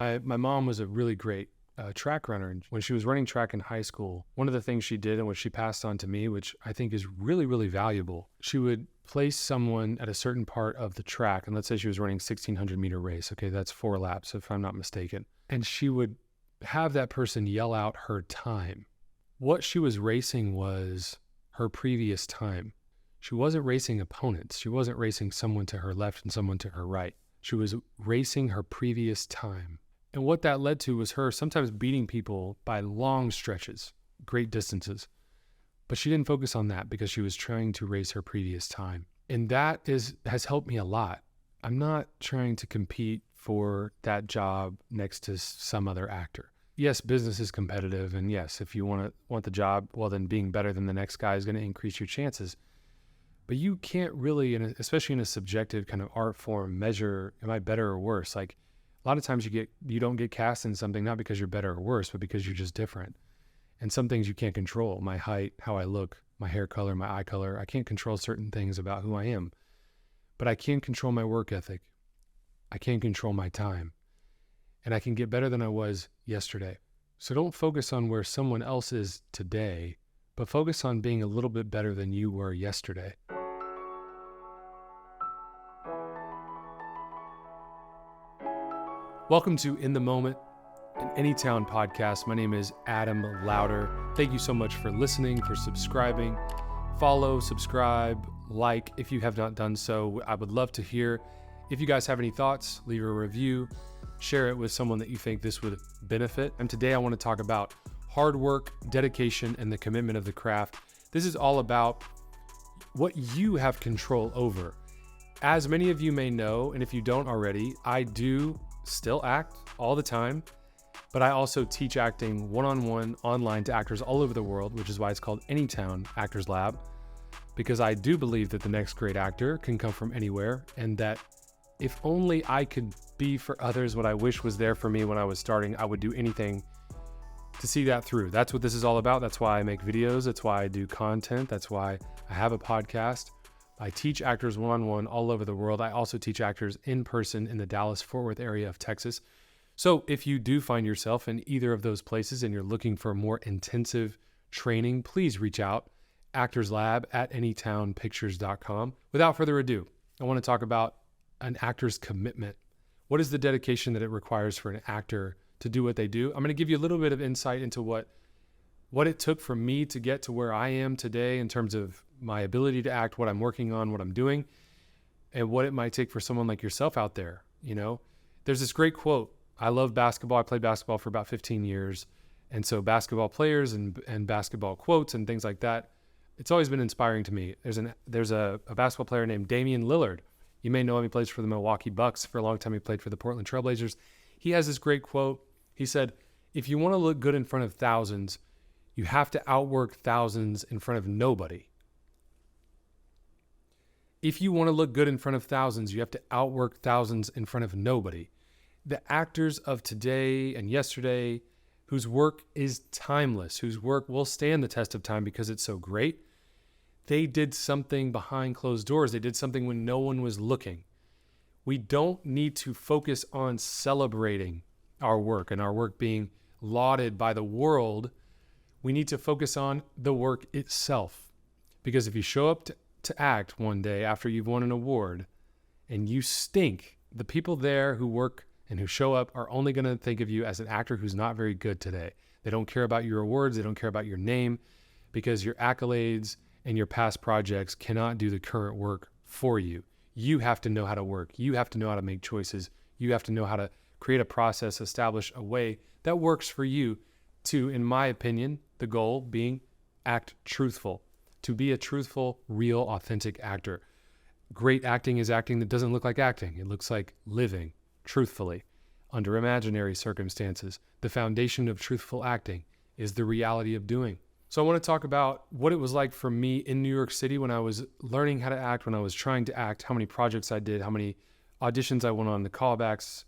My mom was a really great track runner. And when she was running track in high school, one of the things she did and what she passed on to me, which I think is really, really valuable, she would place someone at a certain part of the track. And let's say she was running 1,600 meter race. Okay, that's 4 laps, if I'm not mistaken. And she would have that person yell out her time. What she was racing was her previous time. She wasn't racing opponents. She wasn't racing someone to her left and someone to her right. She was racing her previous time. And what that led to was her sometimes beating people by long stretches, great distances. But she didn't focus on that because she was trying to race her previous time. And that has helped me a lot. I'm not trying to compete for that job next to some other actor. Yes, business is competitive. And yes, if you want the job, well, then being better than the next guy is going to increase your chances. But you can't really, especially in a subjective kind of art form, measure, am I better or worse? Like, a lot of times you don't get cast in something not because you're better or worse, but because you're just different. And some things you can't control. My height, how I look, my hair color, my eye color. I can't control certain things about who I am. But I can control my work ethic. I can control my time. And I can get better than I was yesterday. So don't focus on where someone else is today, but focus on being a little bit better than you were yesterday. Welcome to In the Moment, an Anytown podcast. My name is Adam Lowder. Thank you so much for listening, for subscribing. Follow, subscribe, like if you have not done so. I would love to hear. If you guys have any thoughts, leave a review, share it with someone that you think this would benefit. And today I want to talk about hard work, dedication, and the commitment of the craft. This is all about what you have control over. As many of you may know, and if you don't already, I do still act all the time, but I also teach acting one-on-one online to actors all over the world, which is why it's called Anytown Actors Lab, because I do believe that the next great actor can come from anywhere, and that if only I could be for others what I wish was there for me when I was starting, I would do anything to see that through. That's what this is all about. That's why I make videos. That's why I do content. That's why I have a podcast. I teach actors one-on-one all over the world. I also teach actors in person in the Dallas-Fort Worth area of Texas. So if you do find yourself in either of those places and you're looking for more intensive training, please reach out, actorslab@anytownpictures.com. Without further ado, I want to talk about an actor's commitment. What is the dedication that it requires for an actor to do what they do? I'm going to give you a little bit of insight into what it took for me to get to where I am today in terms of my ability to act, what I'm working on, what I'm doing, and what it might take for someone like yourself out there. You know, there's this great quote. I love basketball. I played basketball for about 15 years. And so basketball players and basketball quotes and things like that, it's always been inspiring to me. There's a basketball player named Damian Lillard. You may know him. He plays for the Milwaukee Bucks. For a long time, he played for the Portland Trailblazers. He has this great quote. He said, if you want to look good in front of thousands, you have to outwork thousands in front of nobody. If you want to look good in front of thousands, you have to outwork thousands in front of nobody. The actors of today and yesterday, whose work is timeless, whose work will stand the test of time because it's so great, they did something behind closed doors. They did something when no one was looking. We don't need to focus on celebrating our work and our work being lauded by the world. We need to focus on the work itself. Because if you show up to act one day after you've won an award and you stink, the people there who work and who show up are only going to think of you as an actor who's not very good today. They don't care about your awards. They don't care about your name, because your accolades and your past projects cannot do the current work for you. You have to know how to work. You have to know how to make choices. You have to know how to create a process, establish a way that works for you to, in my opinion, the goal being act truthful, to be a truthful, real, authentic actor. Great acting is acting that doesn't look like acting. It looks like living truthfully under imaginary circumstances. The foundation of truthful acting is the reality of doing. So I want to talk about what it was like for me in New York City when I was learning how to act, when I was trying to act, how many projects I did, how many auditions I went on, the callbacks,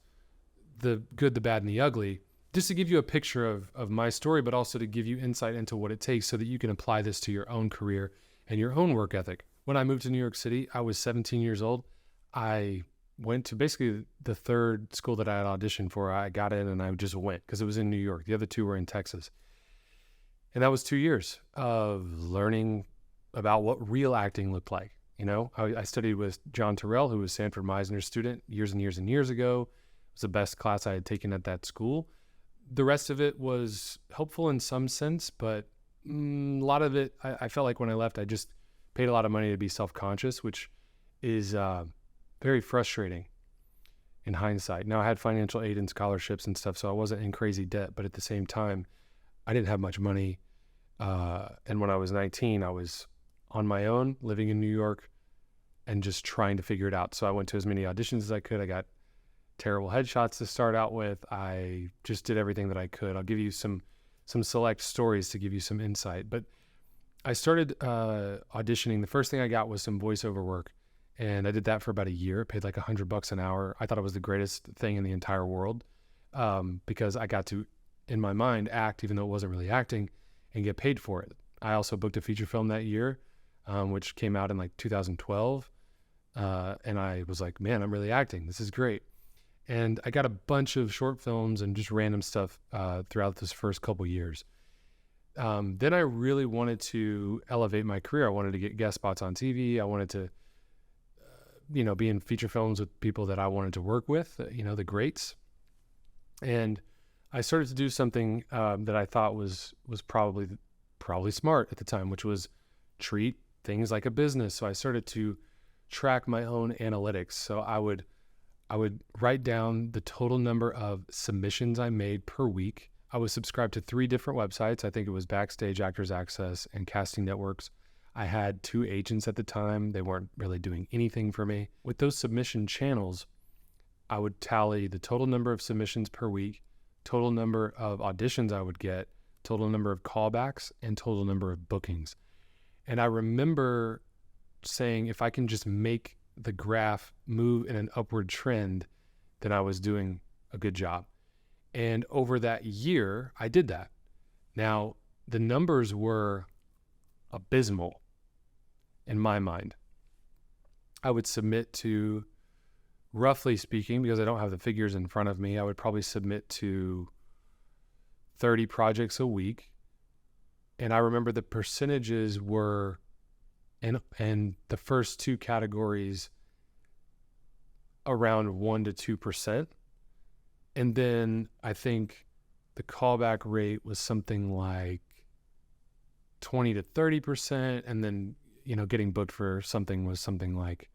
the good, the bad, and the ugly, just to give you a picture of my story, but also to give you insight into what it takes so that you can apply this to your own career and your own work ethic. When I moved to New York City, I was 17 years old. I went to basically the third school that I had auditioned for. I got in and I just went because it was in New York. The other two were in Texas. And that was 2 years of learning about what real acting looked like. I studied with John Terrell, who was Sanford Meisner's student years and years and years ago. It was the best class I had taken at that school. The rest of it was helpful in some sense, but a lot of it, I felt like when I left, I just paid a lot of money to be self-conscious, which is very frustrating in hindsight. Now, I had financial aid and scholarships and stuff, so I wasn't in crazy debt, but at the same time, I didn't have much money. And when I was 19, I was on my own, living in New York, and just trying to figure it out. So I went to as many auditions as I could. I got terrible headshots to start out with. I just did everything that I could. I'll give you some select stories to give you some insight. But I started auditioning. The first thing I got was some voiceover work, and I did that for about a year. Paid like $100 an hour. I thought it was the greatest thing in the entire world because I got to, in my mind, act, even though it wasn't really acting, and get paid for it. I also booked a feature film that year, which came out in like 2012. And I was like, man, I'm really acting. This is great. And I got a bunch of short films and just random stuff throughout this first couple years. Then I really wanted to elevate my career. I wanted to get guest spots on TV. I wanted to, be in feature films with people that I wanted to work with, the greats. And I started to do something that I thought was probably smart at the time, which was treat things like a business. So I started to track my own analytics. So I would write down the total number of submissions I made per week. I was subscribed to 3 different websites. I think it was Backstage, Actors Access, and Casting Networks. I had 2 agents at the time. They weren't really doing anything for me. With those submission channels, I would tally the total number of submissions per week, total number of auditions I would get, total number of callbacks, and total number of bookings. And I remember saying, if I can just make the graph move in an upward trend, then I was doing a good job. And over that year, I did that. Now, the numbers were abysmal in my mind. I would submit to, roughly speaking, because I don't have the figures in front of me, I would probably submit to 30 projects a week. And I remember the percentages were, and the first 2 categories, around 1% to 2%. And then I think the callback rate was something like 20 to 30%. And then, getting booked for something was something like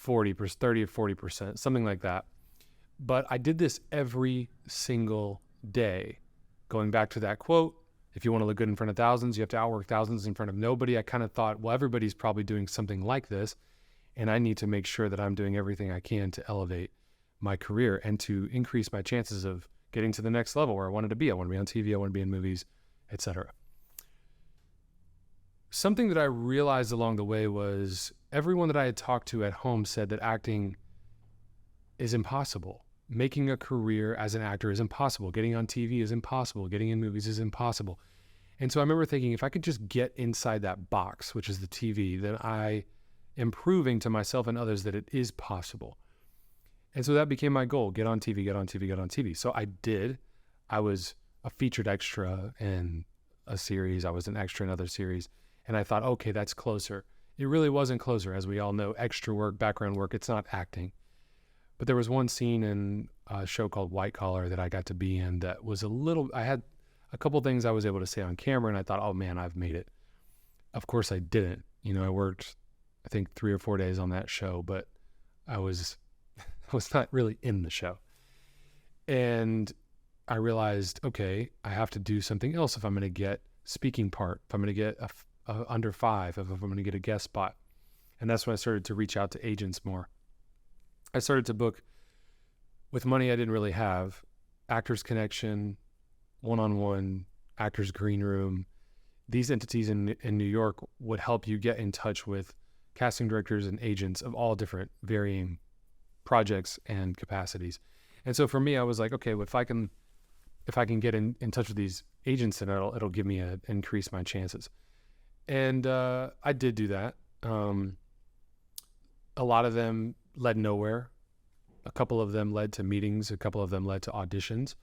40%, 30 to 40%, something like that. But I did this every single day. Going back to that quote, if you want to look good in front of thousands, you have to outwork thousands in front of nobody. I kind of thought, well, everybody's probably doing something like this, and I need to make sure that I'm doing everything I can to elevate my career and to increase my chances of getting to the next level where I wanted to be. I want to be on TV, I want to be in movies, etc. Something that I realized along the way was everyone that I had talked to at home said that acting is impossible. Making a career as an actor is impossible. Getting on TV is impossible. Getting in movies is impossible. And so I remember thinking, if I could just get inside that box, which is the TV, then I am proving to myself and others that it is possible. And so that became my goal: get on TV, get on TV, get on TV. So I did. I was a featured extra in a series. I was an extra in another series. And I thought, okay, that's closer. It really wasn't closer. As we all know, extra work, background work, it's not acting. But there was one scene in a show called White Collar that I got to be in that was I had a couple things I was able to say on camera, and I thought, oh man, I've made it. Of course I didn't. I worked, I think 3 or 4 days on that show, but I was not really in the show. And I realized, okay, I have to do something else if I'm going to get speaking part, if I'm going to get a under 5, if I'm going to get a guest spot. And that's when I started to reach out to agents more. I started to book with money I didn't really have: Actors Connection, One-on-One, Actors Green Room. These entities in New York would help you get in touch with casting directors and agents of all different varying projects and capacities. And so for me, I was like, okay, well, if I can get in touch with these agents, then it'll give me increase my chances. And I did do that. A lot of them led nowhere. A couple of them led to meetings. A couple of them led to auditions.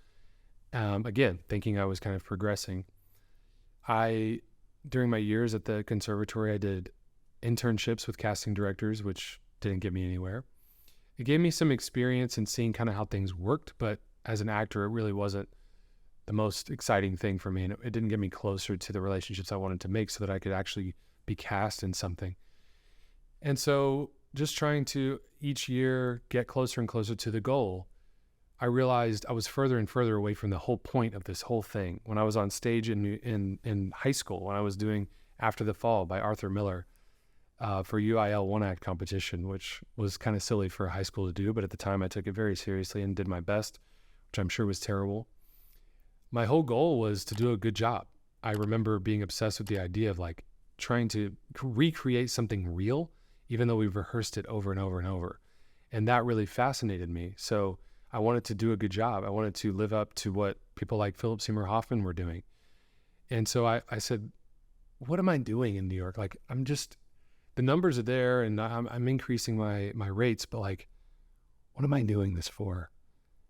Again, thinking I was kind of progressing. During my years at the conservatory, I did internships with casting directors, which didn't get me anywhere. It gave me some experience in seeing kind of how things worked, but as an actor, it really wasn't the most exciting thing for me. And it didn't get me closer to the relationships I wanted to make so that I could actually be cast in something. And so just trying to each year get closer and closer to the goal, I realized I was further and further away from the whole point of this whole thing. When I was on stage in high school, when I was doing After the Fall by Arthur Miller for UIL one-act competition, which was kind of silly for a high school to do, but at the time I took it very seriously and did my best, which I'm sure was terrible. My whole goal was to do a good job. I remember being obsessed with the idea of like trying to recreate something real, even though we've rehearsed it over and over and over. And that really fascinated me. So I wanted to do a good job. I wanted to live up to what people like Philip Seymour Hoffman were doing. And so I said, what am I doing in New York? Like, the numbers are there and I'm increasing my rates, but like, what am I doing this for?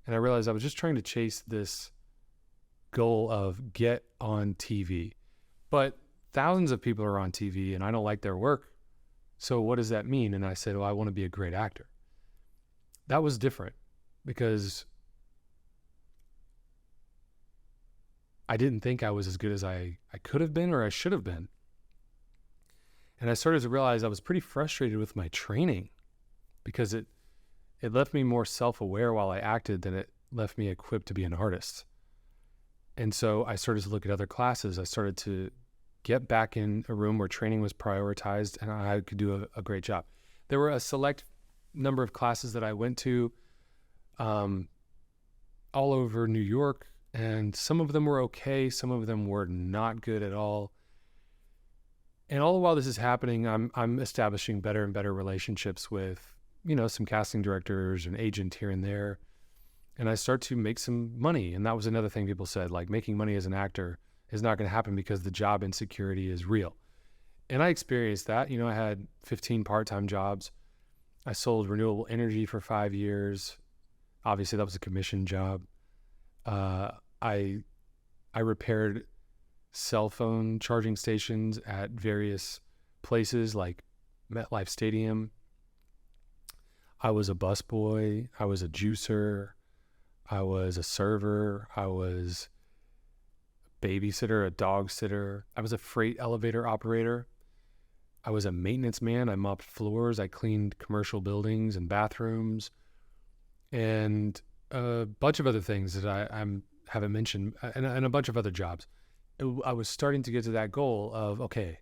And I realized I was just trying to chase this goal of get on TV. But thousands of people are on TV and I don't like their work. So what does that mean? And I said, well, I want to be a great actor. That was different because I didn't think I was as good as I could have been or I should have been. And I started to realize I was pretty frustrated with my training because it left me more self-aware while I acted than it left me equipped to be an artist. And so I started to look at other classes. I started to get back in a room where training was prioritized and I could do a great job. There were a select number of classes that I went to all over New York, and some of them were okay. Some of them were not good at all. And all the while this is happening, I'm establishing better and better relationships with, some casting directors, an agent here and there. And I start to make some money. And that was another thing people said, like making money as an actor is not going to happen because the job insecurity is real. And I experienced that. I had 15 part-time jobs. I sold renewable energy for 5 years. Obviously that was a commission job. I repaired cell phone charging stations at various places like MetLife Stadium. I was a busboy. I was a juicer. I was a server. I was a babysitter, a dog sitter. I was a freight elevator operator. I was a maintenance man. I mopped floors. I cleaned commercial buildings and bathrooms and a bunch of other things that I haven't mentioned and a bunch of other jobs. I was starting to get to that goal of, okay,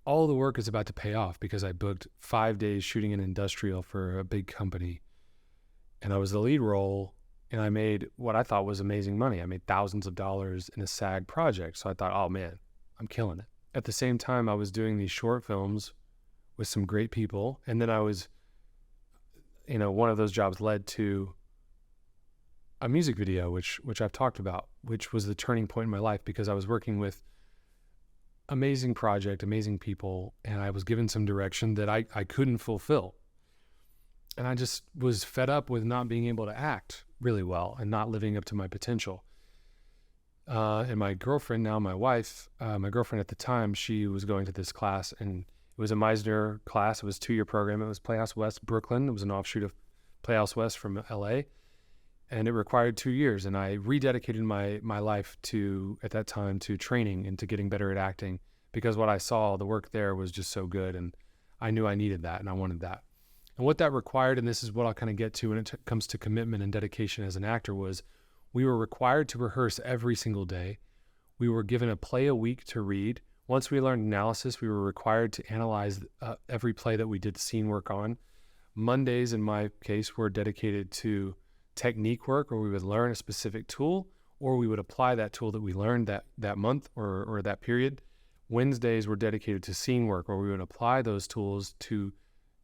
all the work is about to pay off because I booked 5 days shooting an industrial for a big company. And I was the lead role and I made what I thought was amazing money. I made thousands of dollars in a SAG project. So I thought, oh man, I'm killing it. At the same time, I was doing these short films with some great people. And then I was, one of those jobs led to a music video, which I've talked about, which was the turning point in my life because I was working with amazing project, amazing people, and I was given some direction that I couldn't fulfill. And I just was fed up with not being able to act really well and not living up to my potential. And my girlfriend, now my wife, my girlfriend at the time, she was going to this class, and it was a Meisner class. It was a 2-year program. It was Playhouse West Brooklyn. It was an offshoot of Playhouse West from LA. And it required 2 years. And I rededicated my life at that time, to training and to getting better at acting, because what I saw, the work there was just so good. And I knew I needed that and I wanted that. And what that required, and this is what I'll kind of get to when it comes to commitment and dedication as an actor, was we were required to rehearse every single day. We were given a play a week to read. Once we learned analysis, we were required to analyze every play that we did scene work on. Mondays, in my case, were dedicated to technique work, where we would learn a specific tool, or we would apply that tool that we learned that month or that period. Wednesdays were dedicated to scene work, where we would apply those tools to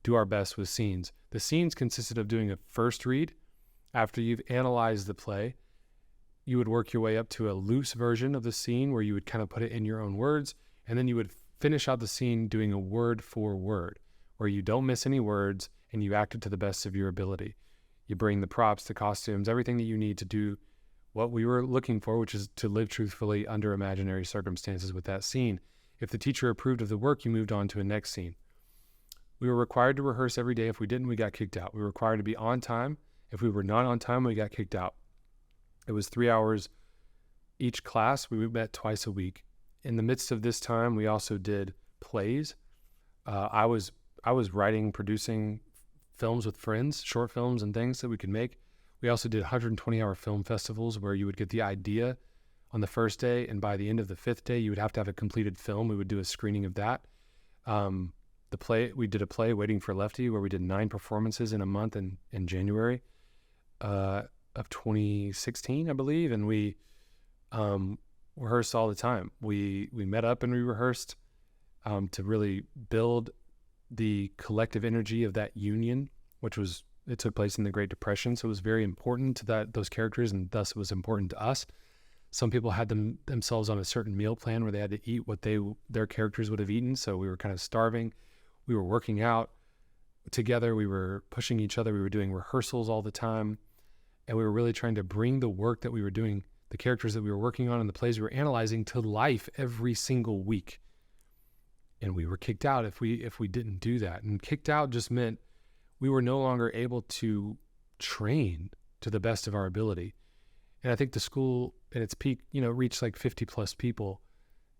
do our best with scenes. The scenes consisted of doing a first read. After you've analyzed the play, you would work your way up to a loose version of the scene where you would kind of put it in your own words, and then you would finish out the scene doing a word for word, where you don't miss any words and you act it to the best of your ability. You bring the props, the costumes, everything that you need to do what we were looking for, which is to live truthfully under imaginary circumstances with that scene. If the teacher approved of the work, you moved on to a next scene. We were required to rehearse every day. If we didn't, we got kicked out. We were required to be on time. If we were not on time, we got kicked out. It was 3 hours each class. We met twice a week. In the midst of this time, we also did plays. I was writing, producing films with friends, short films and things that we could make. We also did 120-hour film festivals where you would get the idea on the first day, and by the end of the 5th day, you would have to have a completed film. We would do a screening of that. We did a play, Waiting for Lefty, where we did 9 performances in a month in January of 2016, I believe, and we rehearsed all the time. We met up and we rehearsed to really build the collective energy of that union, it took place in the Great Depression, so it was very important to those characters, and thus it was important to us. Some people had themselves on a certain meal plan where they had to eat what their characters would have eaten, so we were kind of starving. We were working out together. We were pushing each other. We were doing rehearsals all the time, and we were really trying to bring the work that we were doing, the characters that we were working on and the plays we were analyzing, to life every single week. And we were kicked out if we didn't do that. And kicked out just meant we were no longer able to train to the best of our ability. And I think the school at its peak, reached like 50 plus people,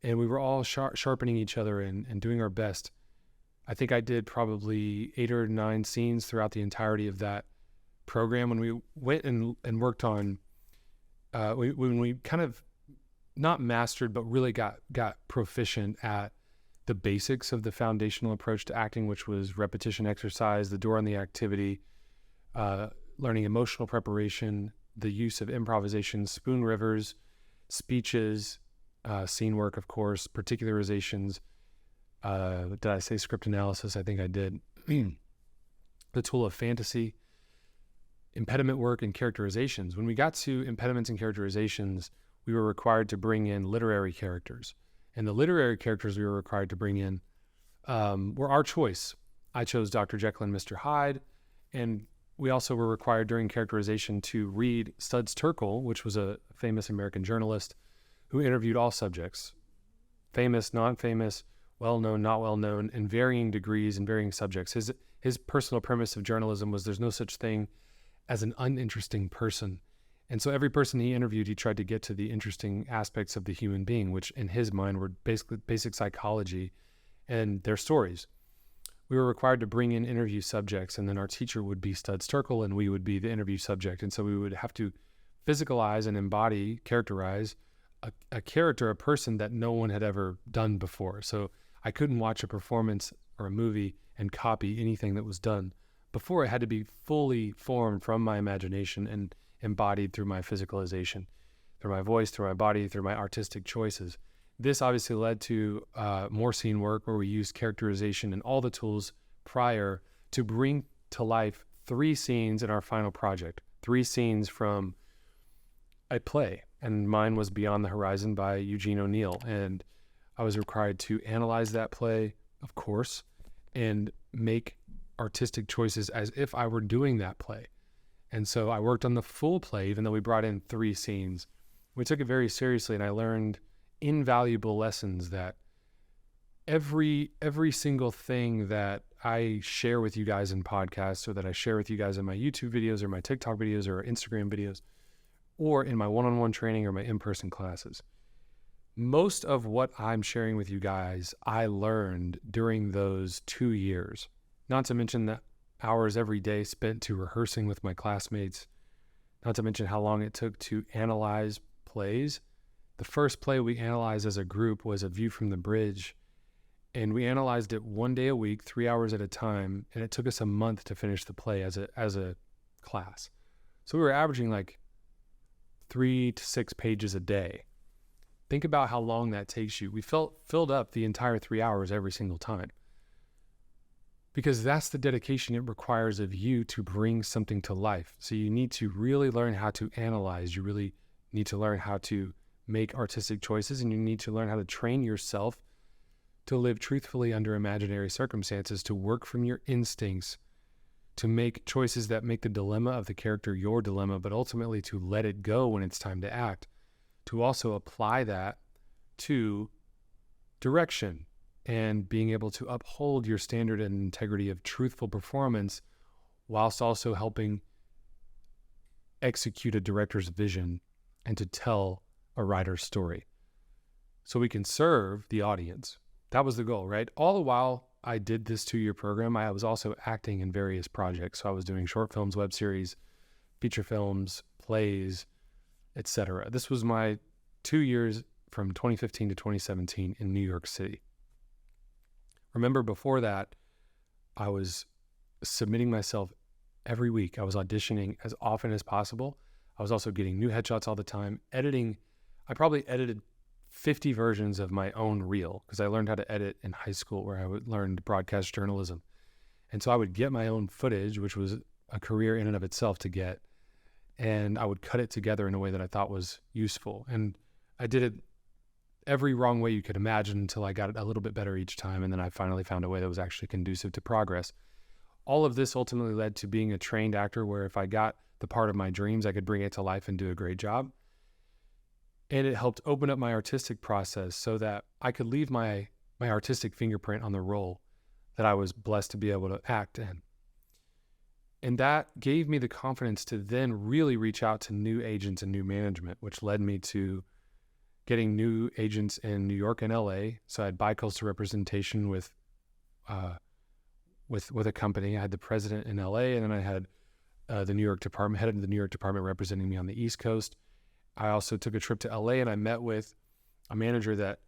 and we were all sharpening each other and doing our best. I think I did probably 8 or 9 scenes throughout the entirety of that program. When we went and worked on, when we kind of not mastered, but really got proficient at the basics of the foundational approach to acting, which was repetition, exercise, the door on the activity, learning emotional preparation, the use of improvisation, spoon rivers, speeches, scene work, of course, particularizations. Did I say script analysis? I think I did. The tool of fantasy, impediment work, and characterizations. When we got to impediments and characterizations, we were required to bring in literary characters. And the literary characters we were required to bring in were our choice. I chose Dr. Jekyll and Mr. Hyde, and we also were required during characterization to read Studs Terkel, which was a famous American journalist who interviewed all subjects, famous, non-famous, well-known, not well-known, in varying degrees and varying subjects. His personal premise of journalism was there's no such thing as an uninteresting person. And so every person he interviewed, he tried to get to the interesting aspects of the human being, which in his mind were basically basic psychology and their stories. We were required to bring in interview subjects, and then our teacher would be Studs Terkel and we would be the interview subject. And so we would have to physicalize and embody, characterize a character, a person that no one had ever done before. So I couldn't watch a performance or a movie and copy anything that was done before. It had to be fully formed from my imagination and embodied through my physicalization, through my voice, through my body, through my artistic choices. This obviously led to more scene work where we used characterization and all the tools prior to bring to life 3 scenes in our final project, 3 scenes from a play. And mine was Beyond the Horizon by Eugene O'Neill. And I was required to analyze that play, of course, and make artistic choices as if I were doing that play. And so I worked on the full play, even though we brought in 3 scenes. We took it very seriously, and I learned invaluable lessons that every single thing that I share with you guys in podcasts, or that I share with you guys in my YouTube videos or my TikTok videos or Instagram videos, or in my one-on-one training or my in-person classes, most of what I'm sharing with you guys, I learned during those 2 years, not to mention the hours every day spent to rehearsing with my classmates, not to mention how long it took to analyze plays. The first play we analyzed as a group was A View from the Bridge, and we analyzed it 1 day a week, 3 hours at a time, and it took us a month to finish the play as a class. So we were averaging like 3 to 6 pages a day. Think about how long that takes you. We filled up the entire 3 hours every single time, because that's the dedication it requires of you to bring something to life. So you need to really learn how to analyze. You really need to learn how to make artistic choices, and you need to learn how to train yourself to live truthfully under imaginary circumstances, to work from your instincts, to make choices that make the dilemma of the character your dilemma, but ultimately to let it go when it's time to act, to also apply that to direction and being able to uphold your standard and integrity of truthful performance whilst also helping execute a director's vision and to tell a writer's story so we can serve the audience. That was the goal, right? All the while I did this 2-year program, I was also acting in various projects. So I was doing short films, web series, feature films, plays, etc. This was my 2 years from 2015 to 2017 in New York City. Remember, before that, I was submitting myself every week. I was auditioning as often as possible. I was also getting new headshots all the time, editing. I probably edited 50 versions of my own reel because I learned how to edit in high school where I learned broadcast journalism. And so I would get my own footage, which was a career in and of itself to get, and I would cut it together in a way that I thought was useful. And I did it every wrong way you could imagine until I got it a little bit better each time. And then I finally found a way that was actually conducive to progress. All of this ultimately led to being a trained actor where if I got the part of my dreams, I could bring it to life and do a great job. And it helped open up my artistic process so that I could leave my artistic fingerprint on the role that I was blessed to be able to act in. And that gave me the confidence to then really reach out to new agents and new management, which led me to getting new agents in New York and LA. So I had bicoastal representation with a company. I had the president in LA, and then I had the New York department, head of the New York department representing me on the East Coast. I also took a trip to LA and I met with a manager that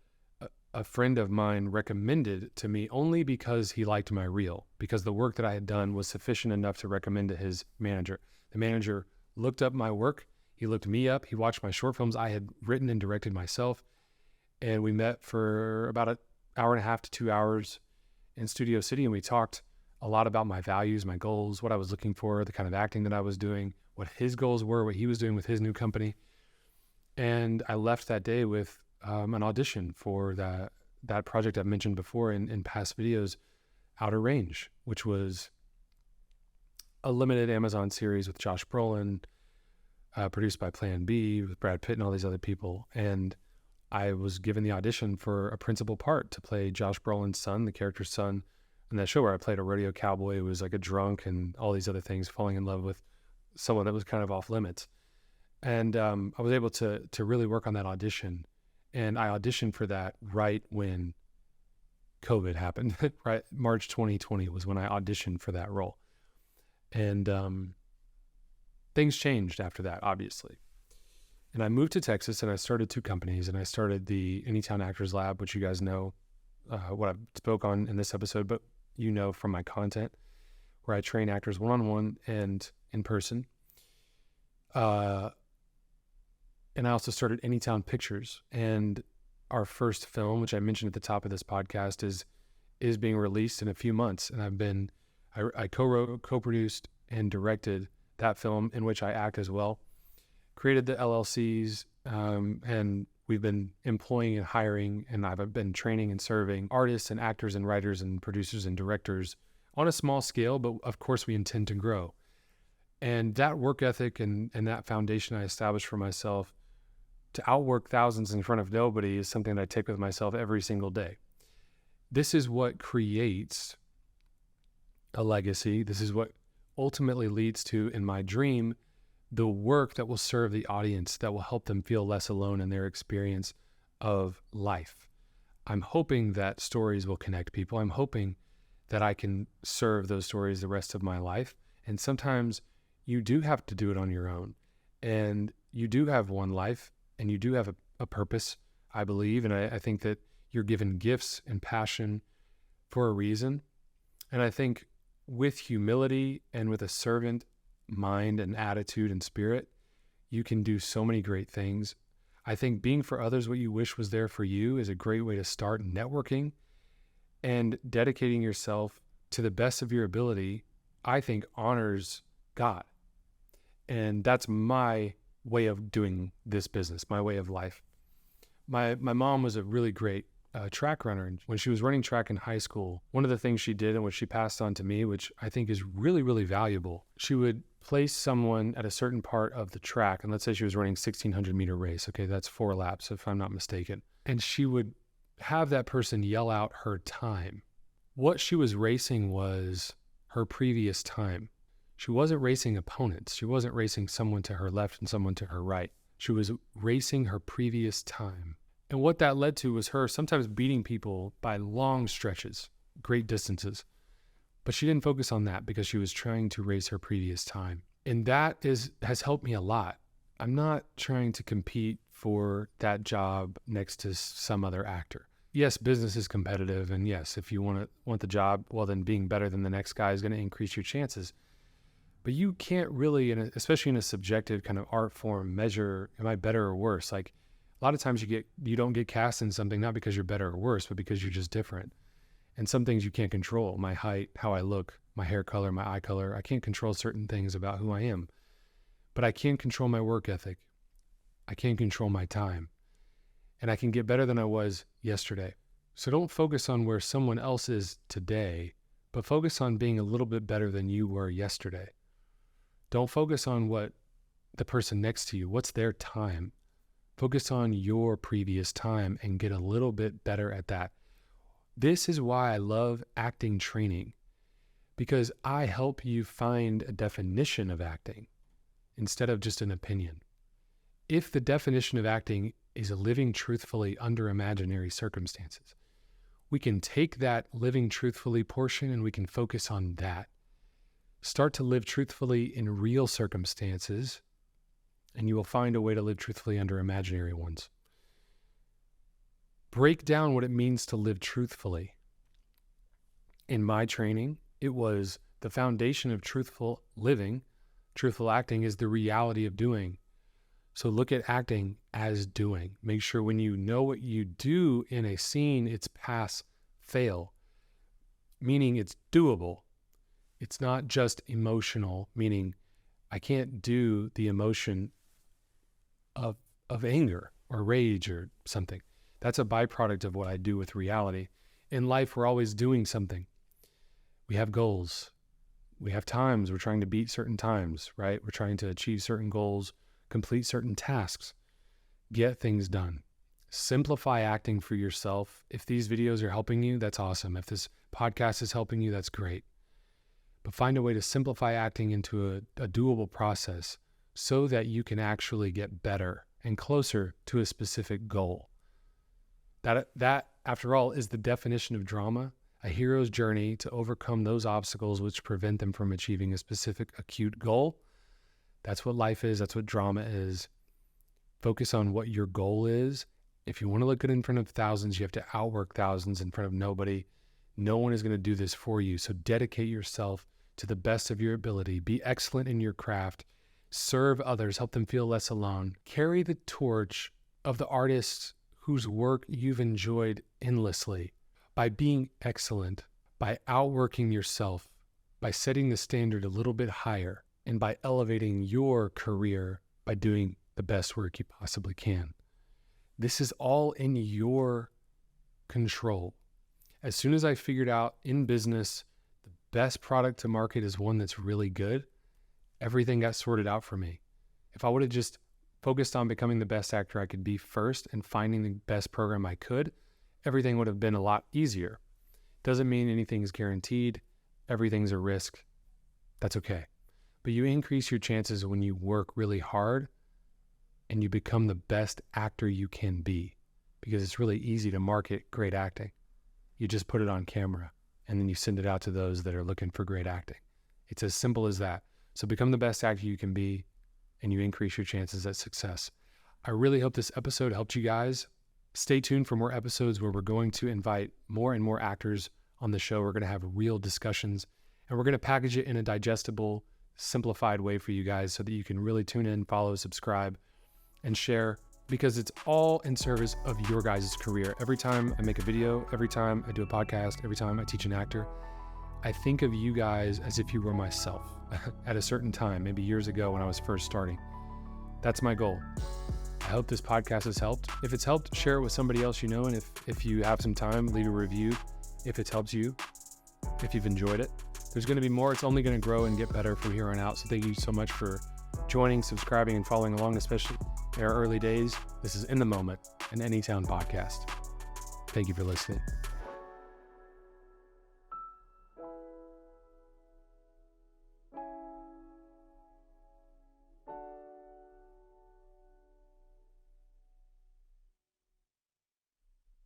a friend of mine recommended to me only because he liked my reel, because the work that I had done was sufficient enough to recommend to his manager. The manager looked up my work. He looked me up. He watched my short films I had written and directed myself. And we met for about an hour and a half to 2 hours in Studio City. And we talked a lot about my values, my goals, what I was looking for, the kind of acting that I was doing, what his goals were, what he was doing with his new company. And I left that day with an audition for that project I've mentioned before in past videos, Outer Range, which was a limited Amazon series with Josh Brolin, produced by Plan B with Brad Pitt and all these other people. And I was given the audition for a principal part to play Josh Brolin's son, the character's son, in that show where I played a rodeo cowboy who was like a drunk and all these other things, falling in love with someone that was kind of off limits. And I was able to really work on that audition. And I auditioned for that right when COVID happened, right? March 2020 was when I auditioned for that role. And things changed after that, obviously. And I moved to Texas and I started 2 companies. And I started the Anytown Actors Lab, which you guys know what I spoke on in this episode, but you know from my content, where I train actors one-on-one and in person. And I also started Anytown Pictures, and our first film, which I mentioned at the top of this podcast, is being released in a few months. And I co-wrote, co-produced, and directed that film, in which I act as well. Created the LLCs, and we've been employing and hiring, and I've been training and serving artists and actors and writers and producers and directors on a small scale, but of course we intend to grow. And that work ethic and that foundation I established for myself to outwork thousands in front of nobody is something that I take with myself every single day. This is what creates a legacy. This is what ultimately leads to, in my dream, the work that will serve the audience, that will help them feel less alone in their experience of life. I'm hoping that stories will connect people. I'm hoping that I can serve those stories the rest of my life. And sometimes you do have to do it on your own. And you do have one life, and you do have a purpose, I believe. And I think that you're given gifts and passion for a reason. And I think with humility and with a servant mind and attitude and spirit, you can do so many great things. I think being for others what you wish was there for you is a great way to start networking, and dedicating yourself to the best of your ability, I think honors God. And that's my way of doing this business, my way of life. My mom was a really great a track runner. And when she was running track in high school, one of the things she did and what she passed on to me, which I think is really, really valuable, she would place someone at a certain part of the track. And let's say she was running 1,600 meter race. Okay, that's 4 laps, if I'm not mistaken. And she would have that person yell out her time. What she was racing was her previous time. She wasn't racing opponents. She wasn't racing someone to her left and someone to her right. She was racing her previous time. And what that led to was her sometimes beating people by long stretches, great distances. But she didn't focus on that because she was trying to race her previous time. And that has helped me a lot. I'm not trying to compete for that job next to some other actor. Yes, business is competitive. And yes, if you want the job, well, then being better than the next guy is going to increase your chances. But you can't really, especially in a subjective kind of art form, measure, am I better or worse? Like a lot of times you don't get cast in something, not because you're better or worse, but because you're just different. And some things you can't control, my height, how I look, my hair color, my eye color. I can't control certain things about who I am, but I can control my work ethic. I can control my time, and I can get better than I was yesterday. So don't focus on where someone else is today, but focus on being a little bit better than you were yesterday. Don't focus on what the person next to you, what's their time. Focus on your previous time and get a little bit better at that. This is why I love acting training, because I help you find a definition of acting instead of just an opinion. If the definition of acting is living truthfully under imaginary circumstances, we can take that living truthfully portion and we can focus on that. Start to live truthfully in real circumstances, and you will find a way to live truthfully under imaginary ones. Break down what it means to live truthfully. In my training, it was the foundation of truthful living. Truthful acting is the reality of doing. So look at acting as doing. Make sure when you know what you do in a scene, it's pass, fail, meaning it's doable. It's not just emotional, meaning I can't do the emotion of anger or rage or something. That's a byproduct of what I do with reality. In life, we're always doing something. We have goals. We have times. We're trying to beat certain times, right? We're trying to achieve certain goals, complete certain tasks, get things done. Simplify acting for yourself. If these videos are helping you, that's awesome. If this podcast is helping you, that's great. But find a way to simplify acting into a doable process so that you can actually get better and closer to a specific goal. That, after all, is the definition of drama, a hero's journey to overcome those obstacles which prevent them from achieving a specific acute goal. That's what life is. That's what drama is. Focus on what your goal is. If you want to look good in front of thousands, you have to outwork thousands in front of nobody. No one is going to do this for you. So dedicate yourself to the best of your ability. Be excellent in your craft. Serve others. Help them feel less alone. Carry the torch of the artists whose work you've enjoyed endlessly by being excellent, by outworking yourself, by setting the standard a little bit higher, and by elevating your career by doing the best work you possibly can. This is all in your control. As soon as I figured out in business, the best product to market is one that's really good, everything got sorted out for me. If I would have just focused on becoming the best actor I could be first and finding the best program I could, everything would have been a lot easier. Doesn't mean anything's guaranteed. Everything's a risk. That's okay. But you increase your chances when you work really hard and you become the best actor you can be, because it's really easy to market great acting. You just put it on camera and then you send it out to those that are looking for great acting. It's as simple as that. So become the best actor you can be and you increase your chances at success. I really hope this episode helped you guys. Stay tuned for more episodes where we're going to invite more and more actors on the show. We're going to have real discussions and we're going to package it in a digestible, simplified way for you guys so that you can really tune in, follow, subscribe, and share, because it's all in service of your guys' career. Every time I make a video, every time I do a podcast, every time I teach an actor, I think of you guys as if you were myself at a certain time, maybe years ago when I was first starting. That's my goal. I hope this podcast has helped. If it's helped, share it with somebody else you know. And if you have some time, leave a review if it's helped you, if you've enjoyed it. There's going to be more. It's only going to grow and get better from here on out. So thank you so much for joining, subscribing, and following along, especially in our early days. This is In the Moment, an Anytown podcast. Thank you for listening.